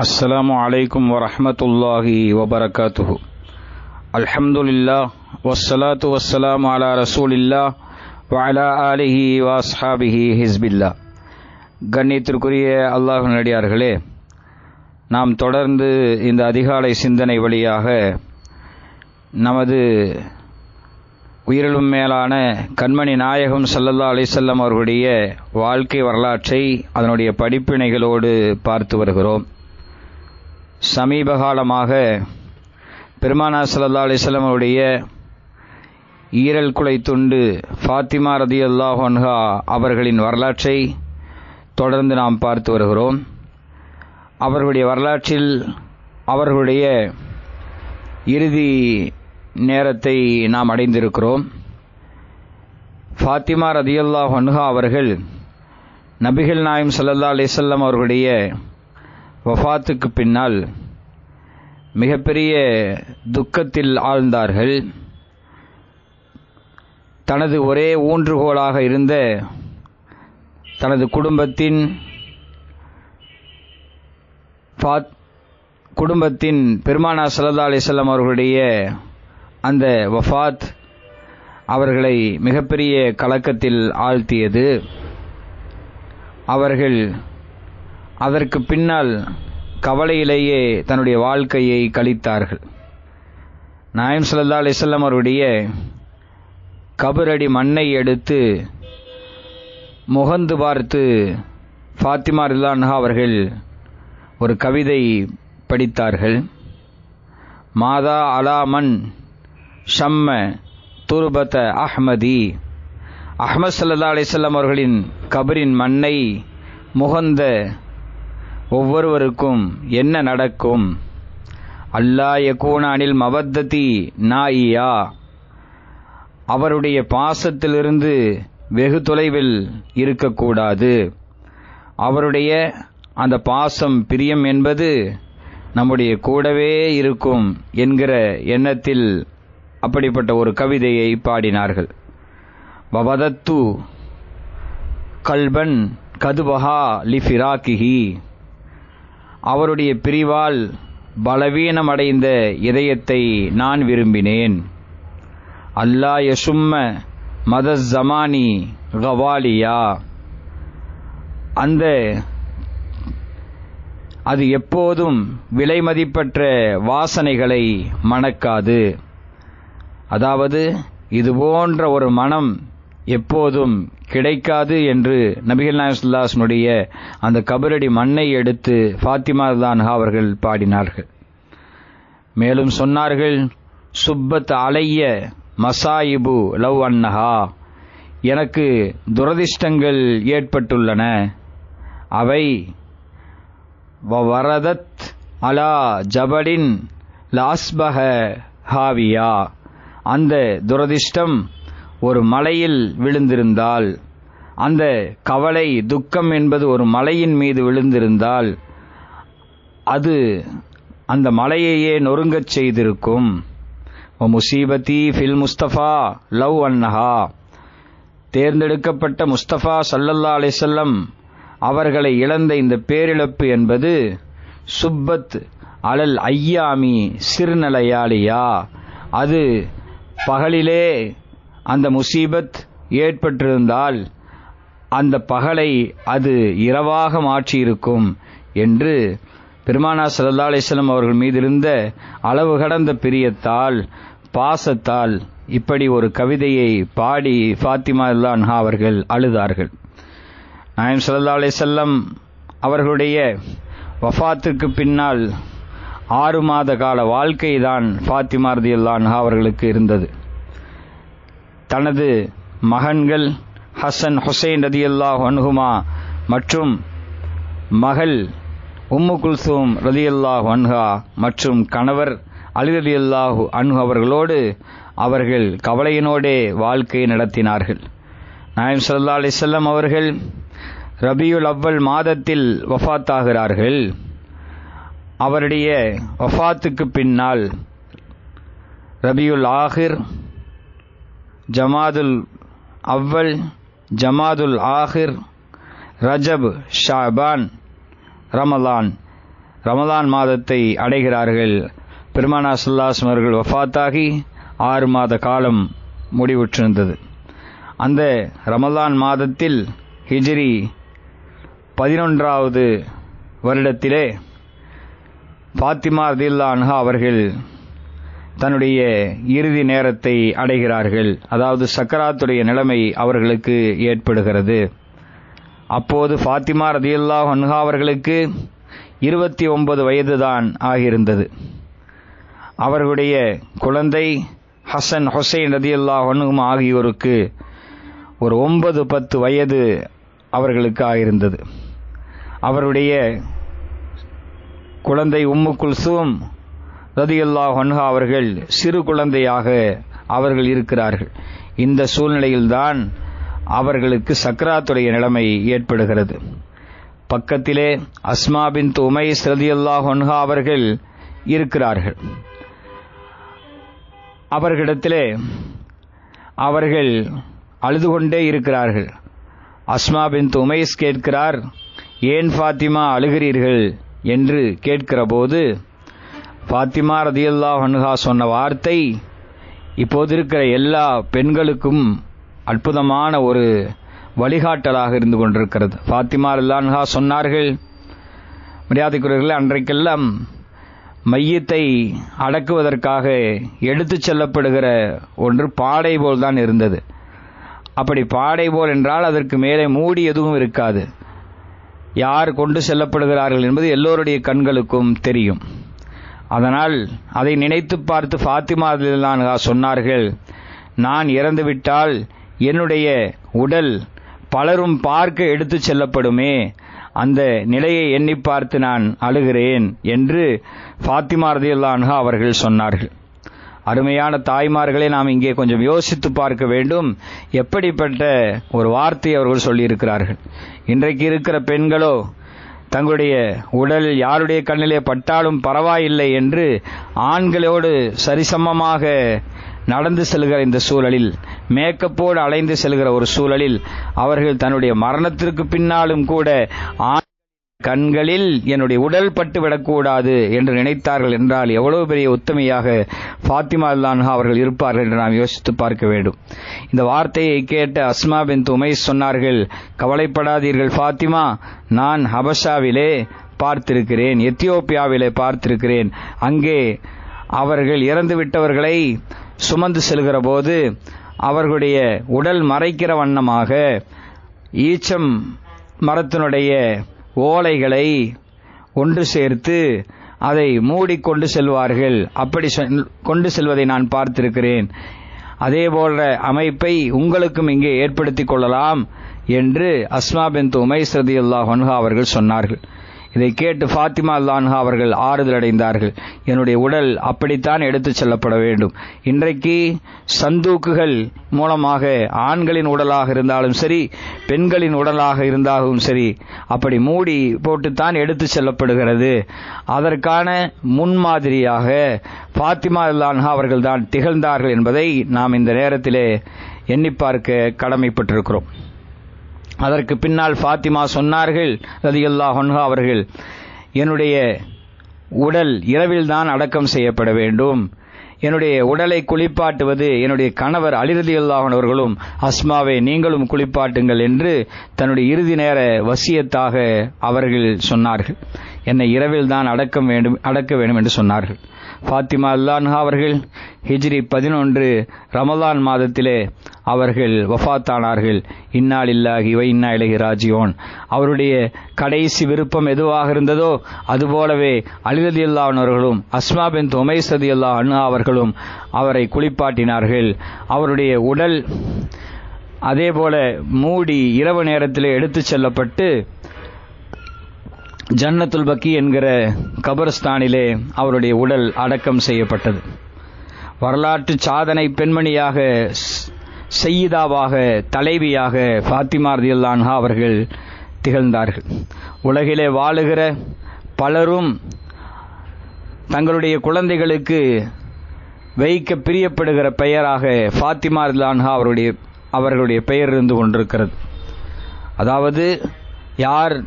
அஸ்ஸலாமு அலைக்கும் வரஹ்மத்துல்லாஹி வபரகாத்துஹு. அல்ஹம்துலில்லாஹ் வஸ்ஸலாத்து வஸ்ஸலாமு அலா ரசூலில்லாஹ் வ அலா ஆலிஹி வ அஸ்ஹாபிஹி ஹிஸ்பில்லாஹ். கண்ணியத்திற்குரிய அல்லாஹ்வின் அடியார்களே, நாம் தொடர்ந்து இந்த அதிகாலை சிந்தனை வழியாக நமது உயிரிலும் மேலான கண்மணி நாயகம் ஸல்லல்லாஹு அலைஹி வஸல்லம் அவர்களுடைய வாழ்க்கை வரலாற்றை அதனுடைய படிப்பினைகளோடு பார்த்து வருகிறோம். சமீப காலமாக பெருமானார் ஸல்லல்லாஹு அலைஹி வஸல்லம் அவருடைய ஈரல் குலை துண்டு ஃபாத்திமா ரதியல்லாஹு அன்ஹா அவர்களின் வரலாற்றை தொடர்ந்து நாம் பார்த்து வருகிறோம். அவர்களுடைய வரலாற்றில் அவர்களுடைய இறுதி நேரத்தை நாம் அடைந்திருக்கிறோம். ஃபாத்திமா ரதியல்லாஹு அன்ஹா அவர்கள் நபிகள் நாயகம் ஸல்லல்லாஹு அலைஹி வஸல்லம் அவர்களுடைய வஃபாத்துக்கு பின்னால் மிகப்பெரிய துக்கத்தில் ஆழ்ந்தார்கள். தனது ஒரே ஊன்றுகோலாக இருந்த தனது குடும்பத்தின் பெருமானார் ஸல்லல்லாஹு அலைஹி வஸல்லம் அவர்களுடைய அந்த வஃபாத் அவர்களை மிகப்பெரிய கலக்கத்தில் ஆழ்த்தியது. அவர்கள் அதற்கு பின்னால் கவலையிலேயே தன்னுடைய வாழ்க்கையை கழித்தார்கள். நாயகம் ஸல்லல்லாஹு அலைஹி வஸல்லம் அவருடைய கபரடி மண்ணை எடுத்து முகந்து பார்த்து ஃபாத்திமா ரலியல்லாஹு அன்ஹா அவர்கள் ஒரு கவிதை படித்தார்கள். மாதா அலாமன் ஷம்ம துர்பத அஹ்மதி. அஹ்மத் ஸல்லல்லாஹு அலைஹி வஸல்லம் அவர்களின் கபரின் மண்ணை முகந்த ஒவ்வொருவருக்கும் என்ன நடக்கும்? அல்லா யகூன அனில் மவத்ததி நாயியா. அவருடைய பாசத்திலிருந்து வெகு தொலைவில் இருக்கக்கூடாது. அவருடைய அந்த பாசம் பிரியம் என்பது நம்முடைய கூடவே இருக்கும் என்கிற எண்ணத்தில் அப்படிப்பட்ட ஒரு கவிதையை பாடினார்கள். வவதத்து கல்பன் கதுபஹா லிஃபிராக்கிஹி. அவருடைய பிரிவால் பலவீனமடைந்த இதயத்தை நான் விரும்பினேன். அல்லா யசும்ம மதஸ் ஜமானி கவாலியா. அது எப்போதும் விலைமதிப்பற்ற வாசனைகளை மணக்காது. அதாவது இதுபோன்ற ஒரு மனம் எப்போதும் கிடைக்காது என்று நபிகள் நாயகம் ஸல்லல்லாஹு அலைஹி வஸல்லம் அந்த கபரடி மண்ணை எடுத்து ஃபாத்திமா ரலியல்லாஹு அன்ஹா அவர்கள் பாடினார்கள். மேலும் சொன்னார்கள், சுப்பத் அலைய மசாயிபு லவ் அன்னஹா. எனக்கு துரதிர்ஷ்டங்கள் ஏற்பட்டுள்ளன. அவை வரதத் அலா ஜபலின் லாஸ்பஹ ஹாவியா. அந்த துரதிர்ஷ்டம் ஒரு மலையில் விழுந்திருந்தால், அந்த கவலை துக்கம் என்பது ஒரு மலையின் மீது விழுந்திருந்தால் அது அந்த மலையையே நொறுங்கச் செய்திருக்கும். முசீபதி ஃபில் முஸ்தபா லவ் அன்னஹா. தேர்ந்தெடுக்கப்பட்ட முஸ்தபா ஸல்லல்லாஹு அலைஹி வஸல்லம் அவர்களை இழந்த இந்த பேரிழப்பு என்பது சுப்பத் அலல் ஐயாமி சிறுநலையாலியா. அது பகலிலே அந்த முசீபத் ஏற்பட்டிருந்தால் அந்த பகலை அது இரவாக மாற்றியிருக்கும் என்று பெருமானார் ஸல்லல்லாஹு அலைஹி வஸல்லம் அவர்கள் மீது இருந்த அளவு கடந்த பிரியத்தால் பாசத்தால் இப்படி ஒரு கவிதையை பாடி ஃபாத்திமா ரலியல்லாஹு அன்ஹா அவர்கள் அழுதார்கள். நாயகம் ஸல்லல்லாஹு அலைஹி வஸல்லம் அவர்களுடைய வஃபாத்துக்கு பின்னால் 6 மாத கால வாழ்க்கை தான் ஃபாத்திமா ரலியல்லாஹு அன்ஹா அவர்களுக்கு இருந்தது. தனது மகன்கள் ஹசன் ஹுசைன் ரலியல்லாஹு அன்ஹுமா மற்றும் மகள் உம்மு குல்சூம் ரலியல்லாஹு அன்ஹா மற்றும் கணவர் அலி ரலியல்லாஹு அன்ஹு அவர்களோடு அவர்கள் கவலையினோடே வாழ்க்கை நடத்தினார்கள். நாயகம் ஸல்லல்லாஹு அலைஹி வஸல்லம் அவர்கள் ரபியுல் அவ்வல் மாதத்தில் வஃபாத்தாகிறார்கள். அவருடைய வஃபாத்துக்கு பின்னால் ரபியுல் ஆஹிர், ஜமாதுல் அவ்வல், ஜமாதுல் ஆஹிர், ரஜப், ஷாபான், ரமலான் ரமலான் மாதத்தை அடைகிறார்கள். பெருமானார் ஸல்லல்லாஹு அலைஹி வஸல்லம் அவர்கள் வஃபாத்தாகி 6 மாத காலம் முடிவுற்றிருந்தது. அந்த ரமலான் மாதத்தில் ஹிஜ்ரி 11வது வருடத்திலே ஃபாத்திமா ரலியல்லாஹு அன்ஹா அவர்கள் தன்னுடைய இறுதி நேரத்தை அடைகிறார்கள். அதாவது சக்கராத்துடைய நிலைமை அவர்களுக்கு ஏற்படுகிறது. அப்போது ஃபாத்திமா ரலியல்லாஹு அன்ஹா அவர்களுக்கு 29 வயதுதான் ஆகியிருந்தது. அவர்களுடைய குழந்தை ஹசன் ஹுசைன் ரலியல்லாஹு அன்ஹுமா ஆகியோருக்கு ஒரு 9-10 வயது அவர்களுக்கு ஆகியிருந்தது. அவருடைய குழந்தை உம்மு குல்சூம் ரலியல்லாஹு அன்ஹா அவர்கள் சிறு குழந்தையாக அவர்கள் இருக்கிறார்கள். இந்த சூழ்நிலையில்தான் அவர்களுக்கு சக்ராத்துடைய நிலைமை ஏற்படுகிறது. பக்கத்திலே அஸ்மா பின்த் உமைஸ் ரலியல்லாஹு அன்ஹா அவர்கள் இருக்கிறார்கள். அவர்களிடத்திலே அவர்கள் அழுது கொண்டே இருக்கிறார்கள். அஸ்மா பின்த் உமைஸ் கேட்கிறார், ஏன் ஃபாத்திமா அழுகிறீர்கள் என்று கேட்கிற போது ஃபாத்திமா ரலியல்லாஹு அன்ஹா சொன்ன வார்த்தை இப்போது இருக்கிற எல்லா பெண்களுக்கும் அற்புதமான ஒரு வழிகாட்டலாக இருந்து கொண்டிருக்கிறது. ஃபாத்திமா ரலியல்லாஹு அன்ஹா சொன்னார்கள், மரியாதைக்குரியவர்களே, அன்றைக்கெல்லாம் மையத்தை அடக்குவதற்காக எடுத்துச் செல்லப்படுகிற ஒன்று பாடை போல் தான் இருந்தது. அப்படி பாடை போல் என்றால் அதற்கு மேலே மூடி எதுவும் இருக்காது. யார் கொண்டு செல்லப்படுகிறார்கள் என்பது எல்லோருடைய கண்களுக்கும் தெரியும். அதனால் அதை நினைத்து பார்த்து ஃபாத்திமா ரலியல்லாஹு அன்ஹா சொன்னார்கள், நான் இறந்துவிட்டால் என்னுடைய உடல் பலரும் பார்க்க எடுத்துச் செல்லப்படுமே, அந்த நிலையை எண்ணி பார்த்து நான் அழுகிறேன் என்று ஃபாத்திமா ரலியல்லாஹு அன்ஹா அவர்கள் சொன்னார்கள். அருமையான தாய்மார்களை நாம் இங்கே கொஞ்சம் யோசித்து பார்க்க வேண்டும். எப்படிப்பட்ட ஒரு வார்த்தையை அவர்கள் சொல்லியிருக்கிறார்கள். இன்றைக்கு இருக்கிற பெண்களோ தங்களுடைய உடல் யாருடைய கண்ணிலே பட்டாலும் பரவாயில்லை என்று ஆண்களோடு சரிசமமாக நடந்து செல்கிற இந்த சூழலில், மேக்கப்போடு அலைந்து செல்கிற ஒரு சூழலில் அவர்கள் தன்னுடைய மரணத்திற்கு பின்னாலும் கூட கண்களில் என்னுடைய உடல் பட்டு விடக்கூடாது என்று நினைத்தார்கள் என்றால் எவ்வளவு பெரிய உத்தமையாக ஃபாத்திமா ரலியல்லாஹு அன்ஹா அவர்கள் இருப்பார்கள் என்று நாம் யோசித்து பார்க்க வேண்டும். இந்த வார்த்தையை கேட்ட அஸ்மா பின்த் உமைஸ் சொன்னார்கள், கவலைப்படாதீர்கள் ஃபாத்திமா, நான் ஹபஷாவிலே பார்த்திருக்கிறேன், எத்தியோப்பியாவிலே பார்த்திருக்கிறேன். அங்கே அவர்கள் இறந்து விட்டவர்களை சுமந்து செல்கிற போது அவர்களுடைய உடல் மறைக்கிற வண்ணமாக ஈச்சம் மரத்தினுடைய ஓலைகளை ஒன்று சேர்த்து அதை மூடிக்கொண்டு செல்வார்கள். அப்படி கொண்டு செல்வதை நான் பார்த்திருக்கிறேன். அதே போன்ற அமைப்பை உங்களுக்கும் இங்கே ஏற்படுத்திக் கொள்ளலாம் என்று அஸ்மா பின்த் உமைஸ் ரலியல்லாஹு அன்ஹா அவர்கள் சொன்னார்கள். இதை கேட்டு ஃபாத்திமா ரலியல்லாஹு அன்ஹா அவர்கள் ஆறுதல் அடைந்தார்கள். என்னுடைய உடல் அப்படித்தான் எடுத்துச் செல்லப்பட வேண்டும். இன்றைக்கு சந்தூக்குகள் மூலமாக ஆண்களின் உடலாக இருந்தாலும் சரி, பெண்களின் உடலாக இருந்தாலும் சரி, அப்படி மூடி போட்டுத்தான் எடுத்துச் செல்லப்படுகிறது. அதற்கான முன்மாதிரியாக ஃபாத்திமா ரலியல்லாஹு அன்ஹா அவர்கள் தான் திகழ்ந்தார்கள் என்பதை நாம் இந்த நேரத்திலே எண்ணி பார்க்க கடமைப்பட்டிருக்கிறோம். அதற்கு பின்னால் ஃபாத்திமா சொன்னார்கள் ரலியல்லாஹு அன்ஹா அவர்கள், என்னுடைய உடல் இரவில் தான் அடக்கம் செய்யப்பட வேண்டும். என்னுடைய உடலை குளிப்பாட்டுவது என்னுடைய கணவர் அலி ரலியல்லாஹு அன்ஹு அவர்களும், அஸ்மாவை நீங்களும் குளிப்பாட்டுங்கள் என்று தன்னுடைய இறுதி நேர வசியத்தாக அவர்கள் சொன்னார்கள். என்னை இரவில் தான் அடக்க வேண்டும் என்று சொன்னார்கள். ஃபாத்திமா ரலியல்லாஹு அன்ஹா அவர்கள் ஹிஜ்ரி 11 ரமலான் மாதத்திலே அவர்கள் வஃபாத்தானார்கள். இன்னா லில்லாஹி வ இன்னா இலைஹி ராஜிஊன். அவருடைய கடைசி விருப்பம் எதுவாக இருந்ததோ அதுபோலவே அலி ரலியல்லாஹு அன்ஹு அவர்களும் அஸ்மா பின்த் உமைஸ் ரலியல்லாஹு அன்ஹா அவர்களும் அவரை குளிப்பாட்டினார்கள். அவருடைய உடல் அதேபோல மூடி இரவு நேரத்தில் எடுத்துச் செல்லப்பட்டு ஜன்னத்துல் பக்கி என்கிற கபர்ஸ்தானிலே அவருடைய உடல் அடக்கம் செய்யப்பட்டது. வரலாற்று சாதனை பெண்மணியாக, சையிதாவாக, தலைவியாக ஃபாத்திமா ரலியல்லாஹு அன்ஹா அவர்கள் திகழ்ந்தார்கள். உலகிலே வாழுகிற பலரும் தங்களுடைய குழந்தைகளுக்கு வைக்க பிரியப்படுகிற பெயராக ஃபாத்திமா ரலியல்லாஹு அன்ஹா அவர்களுடைய பெயர் இருந்து கொண்டிருக்கிறது. அதாவது யார்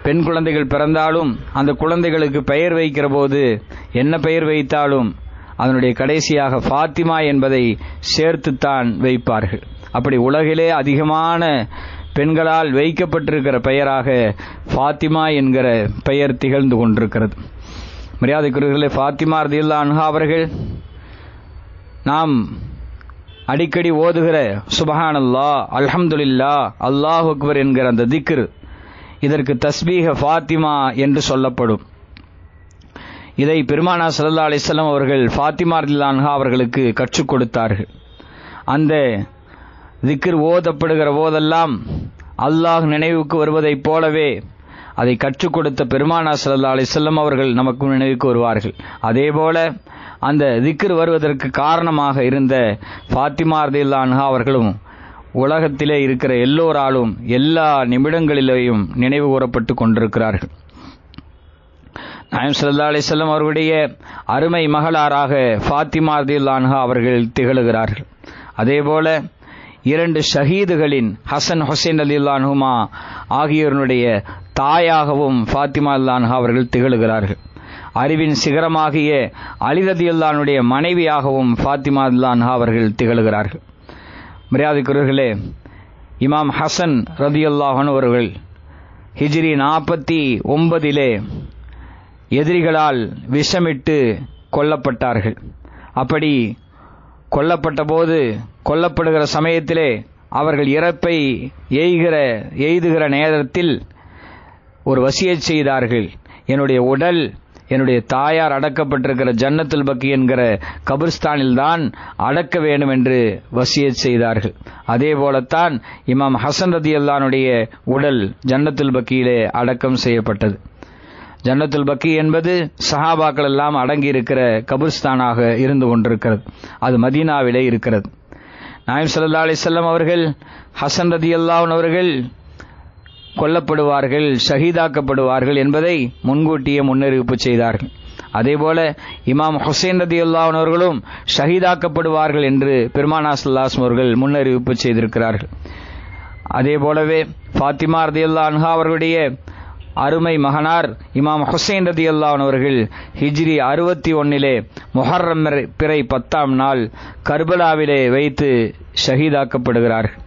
பெண் குழந்தைகள் பிறந்தாலும் அந்த குழந்தைகளுக்கு பெயர் வைக்கிற போது என்ன பெயர் வைத்தாலும் அதனுடைய கடைசியாக ஃபாத்திமா என்பதை சேர்த்துத்தான் வைப்பார்கள். அப்படி உலகிலே அதிகமான பெண்களால் வைக்கப்பட்டிருக்கிற பெயராக ஃபாத்திமா என்கிற பெயர் திகழ்ந்து கொண்டிருக்கிறது. மரியாதைக்குரியவர்களே, ஃபாத்திமா ரலியல்லாஹு அன்ஹா அவர்கள் நாம் அடிக்கடி ஓதுகிற சுப்ஹானல்லாஹ், அல்ஹம்துலில்லாஹ், அல்லாஹு அக்பர் என்கிற அந்த திக்ர், இதற்கு தஸ்பீஹ ஃபாத்திமா என்று சொல்லப்படும். இதை பெருமானார் ஸல்லல்லாஹு அலைஹி வஸல்லம் அவர்கள் ஃபாத்திமா ரலியல்லாஹு அன்ஹா அவர்களுக்கு கற்றுக் கொடுத்தார்கள். அந்த திக்ர் ஓதப்படுகிற போதெல்லாம் அல்லாஹ் நினைவுக்கு வருவதைப் போலவே அதை கற்றுக் கொடுத்த பெருமானார் ஸல்லல்லாஹு அலைஹி வஸல்லம் அவர்கள் நமக்கு நினைவுக்கு வருவார்கள். அதேபோல அந்த திக்ர் வருவதற்கு காரணமாக இருந்த ஃபாத்திமா ரலியல்லாஹு அன்ஹா அவர்களும் உலகத்திலே இருக்கிற எல்லோராலும் எல்லா நிமிடங்களிலேயும் நினைவு கூறப்பட்டு கொண்டிருக்கிறார்கள். நாயகம் ஸல்லல்லாஹு அலைஹி வஸல்லம் அவர்களுடைய அருமை மகளாராக ஃபாத்திமா ரலியல்லாஹு அன்ஹா அவர்கள் திகழுகிறார்கள். அதேபோல 2 ஷஹீதுகளின் ஹசன் ஹுசைன் ரலியல்லாஹு அன்ஹுமா ஆகியோருடைய தாயாகவும் ஃபாத்திமா ரலியல்லாஹு அன்ஹா அவர்கள் திகழுகிறார்கள். அறிவின் சிகரமாகிய அலி ரலியல்லாஹு அன்ஹுடைய மனைவியாகவும் ஃபாத்திமா ரலியல்லாஹு அன்ஹா அவர்கள் திகழுகிறார்கள். மரியாதைக்குரியவர்களே, இமாம் ஹசன் ரலியல்லாஹு அன்ஹு அவர்கள் ஹிஜ்ரி 49 எதிரிகளால் விஷமிட்டு கொல்லப்பட்டார்கள். அப்படி கொல்லப்பட்ட போது, கொல்லப்படுகிற சமயத்திலே அவர்கள் இறப்பை எய்துகிற நேரத்தில் ஒரு வசியத் செய்தார்கள். என்னுடைய உடல் என்னுடைய தாயார் அடக்கப்பட்டிருக்கிற ஜன்னத்துல் பக்கி என்கிற கபிர்ஸ்தானில் தான் அடக்க வேண்டும் என்று வசியத் செய்தார்கள். அதே போலத்தான் இமாம் ஹசன் ரலியல்லாஹு அன்ஹுடைய உடல் ஜன்னத்துல் பக்கியிலே அடக்கம் செய்யப்பட்டது. ஜன்னத்துல் பக்கி என்பது சஹாபாக்கள் எல்லாம் அடங்கி இருக்கிற கபிர்ஸ்தானாக இருந்து கொண்டிருக்கிறது. அது மதீனாவிலே இருக்கிறது. நாயகம் ஸல்லல்லாஹு அலைஹி வஸல்லம் அவர்கள் ஹசன் ரலியல்லாஹு அன்ஹு அவர்கள் கொல்லப்படுவார்கள், ஷஹீதாக்கப்படுவார்கள் என்பதை முன்கூட்டியே முன்னறிவிப்பு செய்தார்கள். அதேபோல இமாம் ஹுசைன் ரலியல்லாஹு அன்ஹு அவர்களும் ஷஹீதாக்கப்படுவார்கள் என்று பெருமானார் ஸல்லல்லாஹு அலைஹி வஸல்லம் அவர்கள் முன்னறிவிப்பு செய்திருக்கிறார்கள். அதேபோலவே ஃபாத்திமா ரலியல்லாஹு அன்ஹா அவர்களுடைய அருமை மகனார் இமாம் ஹுசைன் ரலியல்லாஹு அன்ஹு அவர்கள் ஹிஜ்ரி 61 முஹர்ரம் பிறை 10ஆம் நாள் கர்பலாவிலே வைத்து ஷஹீதாக்கப்படுகிறார்கள்.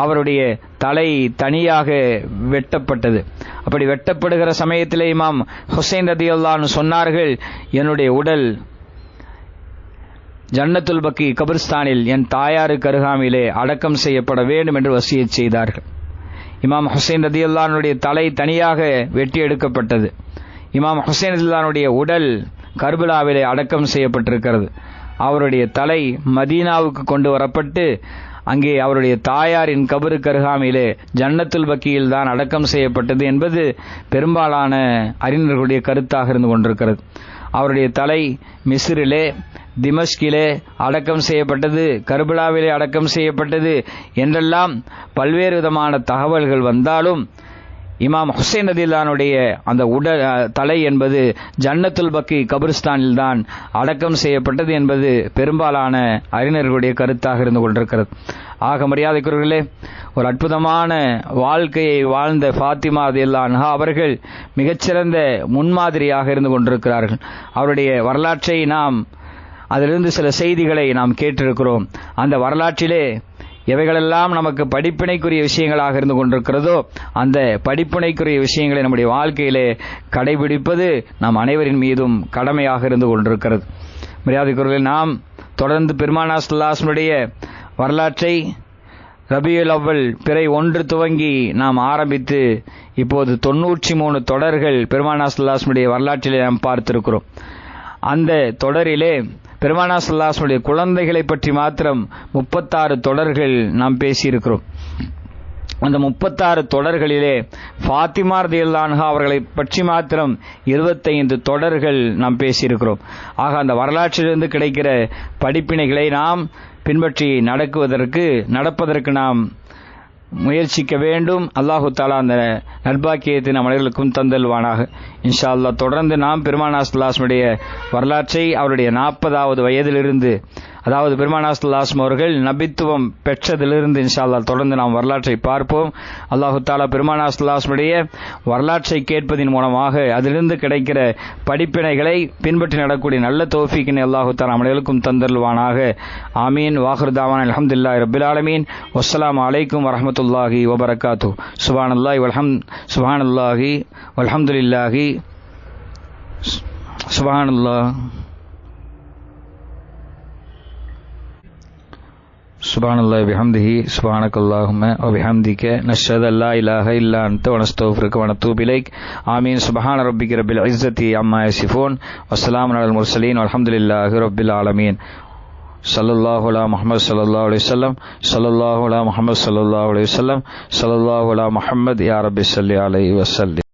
அவருடைய தலை தனியாக வெட்டப்பட்டது. அப்படி வெட்டப்படுகிற சமயத்திலே இமாம் ஹுசைன் ரலியல்லாஹு அன்ஹு சொன்னார்கள், என்னுடைய உடல் ஜன்னத்துல் பக்கி கபிர்ஸ்தானில் என் தாயாருக்கு அருகாமையிலே அடக்கம் செய்யப்பட வேண்டும் என்று வசியத் செய்தார்கள். இமாம் ஹுசைன் ரலியல்லாஹு அன்ஹுடைய தலை தனியாக வெட்டி எடுக்கப்பட்டது. இமாம் ஹுசைன் ரலியல்லாஹு அன்ஹுடைய உடல் கர்பலாவிலே அடக்கம் செய்யப்பட்டிருக்கிறது. அவருடைய தலை மதீனாவுக்கு கொண்டு வரப்பட்டு அங்கே அவருடைய தாயாரின் கபருக்கு அருகாமையிலே ஜன்னத்துல் பக்கியில் தான் அடக்கம் செய்யப்பட்டது என்பது பெரும்பாலான அறிஞர்களுடைய கருத்தாக இருந்து கொண்டிருக்கிறது. அவருடைய தலை மிஸ்ரிலே, திமஷ்கிலே அடக்கம் செய்யப்பட்டது, கர்பலாவிலே அடக்கம் செய்யப்பட்டது என்றெல்லாம் பல்வேறு விதமான தகவல்கள் வந்தாலும் இமாம் ஹுசைன் ரலியல்லாஹு அன்ஹுடைய அந்த தலை என்பது ஜன்னத்துல் பக்கி கபிர்ஸ்தானில் தான் அடக்கம் செய்யப்பட்டது என்பது பெரும்பாலான அறிஞர்களுடைய கருத்தாக இருந்து கொண்டிருக்கிறது. ஆக மரியாதைக்குரியவர்களே, ஒரு அற்புதமான வாழ்க்கையை வாழ்ந்த ஃபாத்திமா ரலியல்லாஹு அன்ஹா அவர்கள் மிகச்சிறந்த முன்மாதிரியாக இருந்து கொண்டிருக்கிறார்கள். அவருடைய வரலாற்றை நாம் அதிலிருந்து சில செய்திகளை நாம் கேட்டிருக்கிறோம். அந்த வரலாற்றிலே எவைகளெல்லாம் நமக்கு படிப்பினைக்குரிய விஷயங்களாக இருந்து கொண்டிருக்கிறதோ அந்த படிப்பினைக்குரிய விஷயங்களை நம்முடைய வாழ்க்கையிலே கடைபிடிப்பது நாம் அனைவரின் மீதும் கடமையாக இருந்து கொண்டிருக்கிறது. மரியாதைக்குரியவர்களே, நாம் தொடர்ந்து பெருமானார் ஸல்லல்லாஹு அலைஹி வஸல்லம் வரலாற்றை ரபியுல் அவ்வல் பிறை 1 துவங்கி நாம் ஆரம்பித்து இப்போது 93 தொடர்கள் பெருமானார் ஸல்லல்லாஹு அலைஹி வஸல்லம் வரலாற்றிலே நாம் பார்த்திருக்கிறோம். அந்த தொடரிலே பெருமானார் ஸல்லல்லாஹு அலைஹி வஸல்லம் குழந்தைகளை பற்றி மாத்திரம் 36 தொடர்கள் நாம் பேசியிருக்கிறோம். அந்த 36 தொடர்களிலே ஃபாத்திமா ரலியல்லாஹு அன்ஹா அவர்களை பற்றி மாத்திரம் 25 தொடர்கள் நாம் பேசியிருக்கிறோம். ஆக அந்த வரலாற்றிலிருந்து கிடைக்கிற படிப்பினைகளை நாம் பின்பற்றி நடப்பதற்கு நாம் முயற்சிக்க வேண்டும். அல்லாஹு தஆலா அந்த நற்பாக்கியத்தை நம் அனைவருக்கும் தந்தல்வானாக. இன்ஷா அல்லாஹ் தொடர்ந்து நாம் பெருமானார் ஸல்லல்லாஹு அலைஹி வஸல்லம் வரலாற்றை அவருடைய 40வது வயதிலிருந்து அதாவது பெருமானார் ஸல்லல்லாஹு அலைஹி வஸல்லம் அவர்கள் நபித்துவம் பெற்றதிலிருந்து இன்ஷா அல்லாஹ் தொடர்ந்து நாம் வரலாற்றை பார்ப்போம். அல்லாஹு தஆலா பெருமானார் ஸல்லல்லாஹு அலைஹி வஸல்லம் வரலாற்றை கேட்பதின் மூலமாக அதிலிருந்து கிடைக்கிற படிப்பினைகளை பின்பற்றி நடக்கூடிய நல்ல தௌஃபீக்கினை அல்லாஹு தஆலா அனைவருக்கும் தந்தருள்வானாக. ஆமீன். வாஹிர் தாவானா அல்ஹம்துலில்லாஹி ரப்பில் ஆலமீன். வஸ்ஸலாமு அலைக்கும் வரஹ்மத்துல்லாஹி வபரகாத்துஹு. சுப்ஹானல்லாஹி வல்ஹம்துலில்லாஹி சுப்ஹானல்லாஹி பிஹம்திஹி சுப்ஹானக்கல்லாஹும்ம வ பிஹம்திக நஷ்ஹது அல்லா இலாஹ இல்லா அன்த வ நஸ்தக்ஃபிருக வ நத்தூபு இலைக். ஆமீன். சுப்ஹான ரப்பிக ரப்பில் இஸ்ஸத்தி அம்மா யசிஃபூன் வ ஸலாமுன் அலல் முர்ஸலீன் வல்ஹம்துலில்லாஹி ரப்பில் ஆலமீன். ஸல்லல்லாஹு அலா முஹம்மது ஸல்லல்லாஹு அலைஹி வஸல்லம். ஸல்லல்லாஹு அலா முஹம்மது ஸல்லல்லாஹு அலைஹி வஸல்லம். ஸல்லல்லாஹு அலா முஹம்மது யா ரப்பி ஸல்லி அலைஹி வஸல்லம்.